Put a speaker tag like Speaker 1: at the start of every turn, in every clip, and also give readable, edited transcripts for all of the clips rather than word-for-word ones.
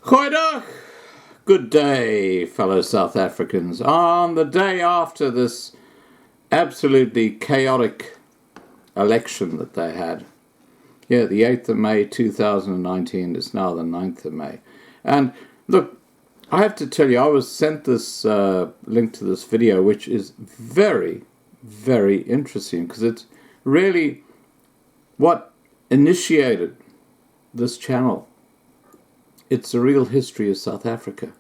Speaker 1: Goeiedag! Good day, fellow South Africans. On the day after this absolutely chaotic election that they had, the 8th of May 2019 is now the 9th of May. And look, I have to tell you, I was sent this link to this video, which is very, very interesting because it's really what initiated this channel. It's the real history of South Africa.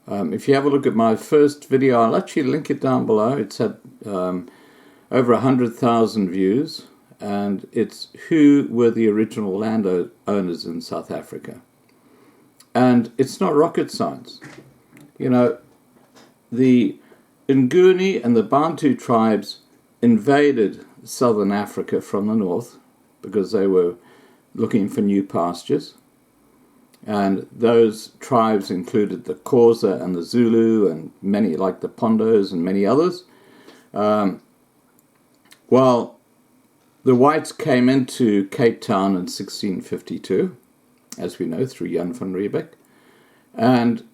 Speaker 1: If you have a look at my first video, I'll actually link it down below. It's had over 100,000 views, and it's who were the original landowners in South Africa. And it's not rocket science. You know, the Nguni and the Bantu tribes invaded southern Africa from the north because they were looking for new pastures. And those tribes included the Khoisan and the Zulu and many, like the Pondos and many others. While the whites came into Cape Town in 1652, as we know, through Jan van Riebeeck. And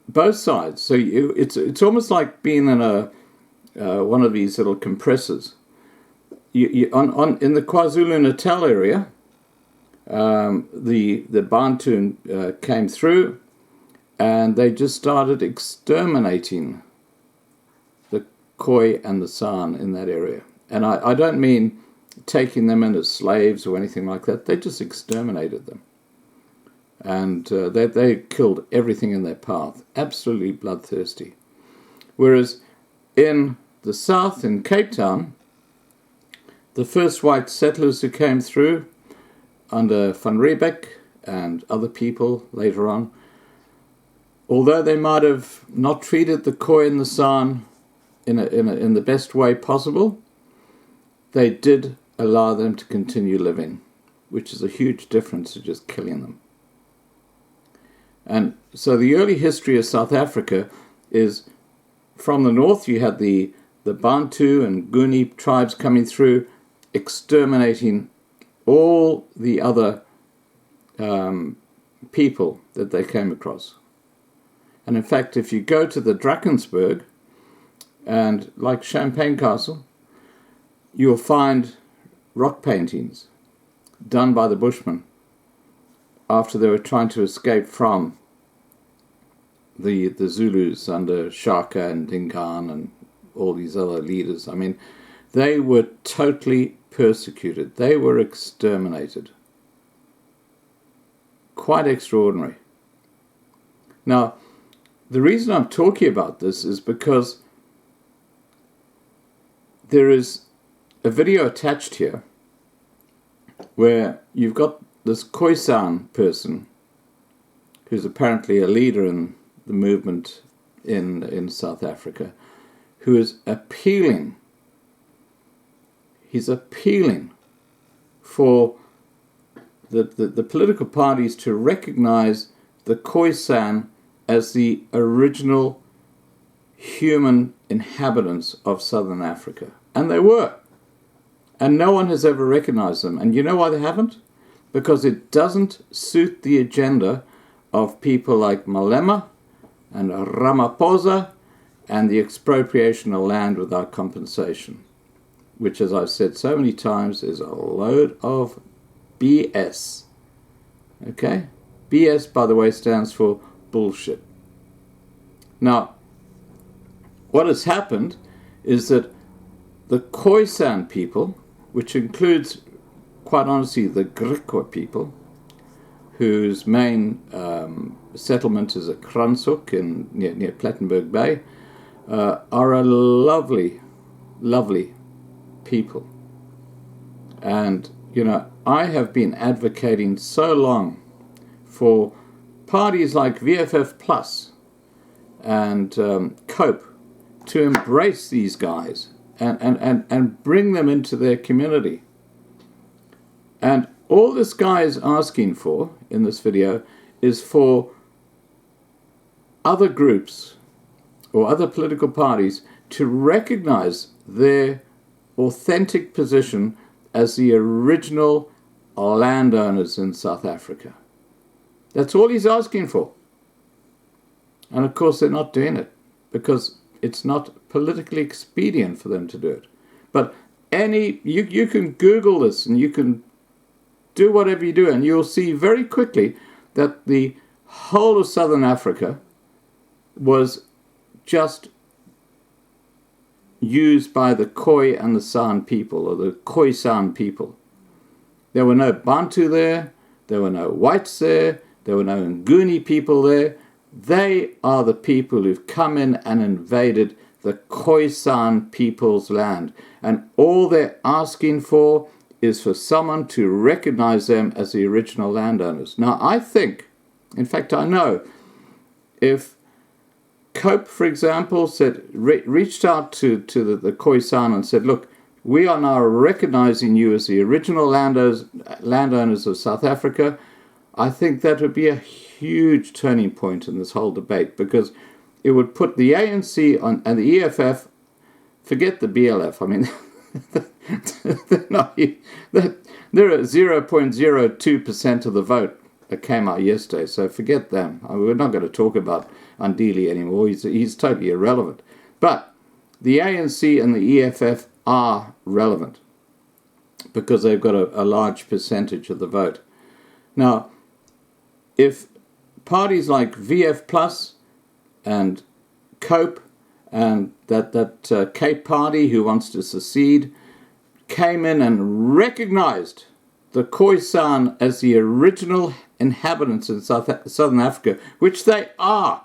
Speaker 1: both sides, so it's almost like being in one of these little compressors. In the KwaZulu-Natal area, the Bantu came through, and they just started exterminating the Khoi and the San in that area. And I don't mean taking them in as slaves or anything like that. They just exterminated them. And they killed everything in their path, absolutely bloodthirsty. Whereas in the south, in Cape Town, the first white settlers who came through under Van Riebeeck and other people later on, although they might have not treated the Khoi and the San in the best way possible, they did allow them to continue living, which is a huge difference to just killing them. And so the early history of South Africa is from the north. You had the Bantu and Nguni tribes coming through, exterminating all the other people that they came across. And in fact, if you go to the Drakensberg, and like Champagne Castle, you'll find rock paintings done by the Bushmen after they were trying to escape from the Zulus under Shaka and Dingaan and all these other leaders. I mean, they were totally persecuted. They were exterminated. Quite extraordinary. Now, the reason I'm talking about this is because there is a video attached here where you've got this Khoisan person who's apparently a leader in the movement in South Africa, who is appealing. He's appealing for the political parties to recognize the Khoisan as the original human inhabitants of southern Africa. And they were. And no one has ever recognized them. And you know why they haven't? Because it doesn't suit the agenda of people like Malema and Ramaphosa and the expropriation of land without compensation, which, as I've said so many times, is a load of BS. Okay? BS, by the way, stands for bullshit. Now, what has happened is that the Khoisan people, which includes, quite honestly, the Griqua people, whose main settlement is at Kranshoek near Plettenberg Bay, are a lovely, lovely people. And, you know, I have been advocating so long for parties like VFF Plus and COPE to embrace these guys and bring them into their community. And all this guy is asking for in this video is for other groups or other political parties to recognize their authentic position as the original landowners in South Africa. That's all he's asking for. And of course they're not doing it because it's not politically expedient for them to do it. But you can Google this and you can do whatever you do, and you'll see very quickly that the whole of Southern Africa was just used by the Khoi and the San people, or the Khoisan people. There were no Bantu there, there were no whites there were no Nguni people there. They are the people who've come in and invaded the Khoisan people's land. And all they're asking for is for someone to recognize them as the original landowners. Now, I think, in fact, I know, if Cope, for example, reached out to the Khoisan and said, look, we are now recognizing you as the original landowners of South Africa, I think that would be a huge turning point in this whole debate, because it would put the ANC and the EFF, forget the BLF, I mean, they're at 0.02% of the vote that came out yesterday, so forget them. I mean, we're not going to talk about Andile anymore, he's totally irrelevant. But the ANC and the EFF are relevant because they've got a large percentage of the vote. Now, if parties like VF Plus and COPE and that Cape Party who wants to secede came in and recognized the Khoisan as the original inhabitants in Southern Africa, which they are,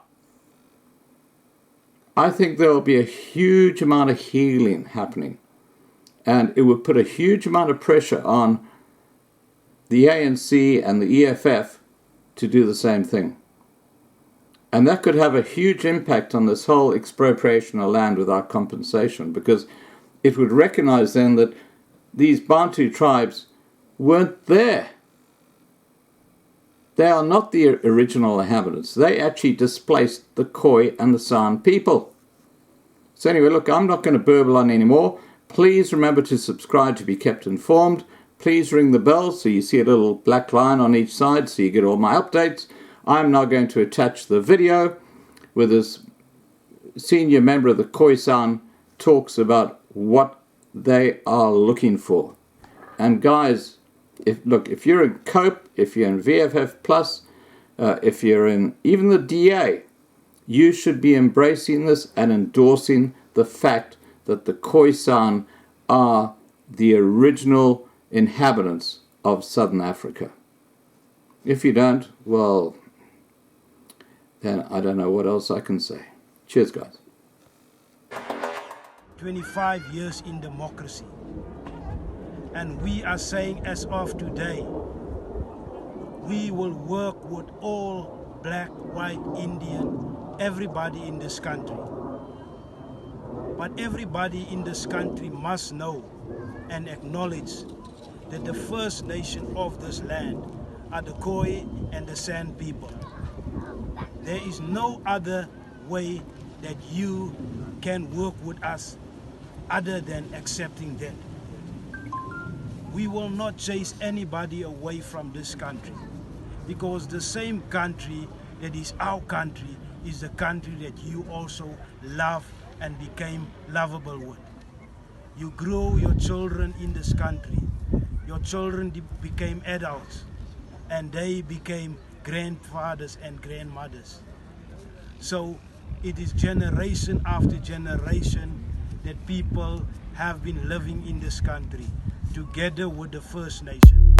Speaker 1: I think there will be a huge amount of healing happening. And it would put a huge amount of pressure on the ANC and the EFF to do the same thing. And that could have a huge impact on this whole expropriation of land without compensation, because it would recognize then that these Bantu tribes weren't there. They are not the original inhabitants. They actually displaced the Khoi and the San people. So anyway, look, I'm not going to burble on anymore. Please remember to subscribe to be kept informed. Please ring the bell so you see a little black line on each side so you get all my updates. I'm now going to attach the video where this senior member of the Khoisan talks about what they are looking for. And guys, if you're in COPE, if you're in VFF Plus, if you're in even the DA, you should be embracing this and endorsing the fact that the Khoisan are the original inhabitants of Southern Africa. If you don't, well, then I don't know what else I can say. Cheers, guys.
Speaker 2: 25 years in democracy. And we are saying as of today, we will work with all black, white, Indian, everybody in this country. But everybody in this country must know and acknowledge that the first nation of this land are the Khoi and the San people. There is no other way that you can work with us other than accepting that. We will not chase anybody away from this country, because the same country that is our country is the country that you also love and became lovable with. You grew your children in this country. Your children became adults and they became grandfathers and grandmothers. So it is generation after generation that people have been living in this country together with the First Nation.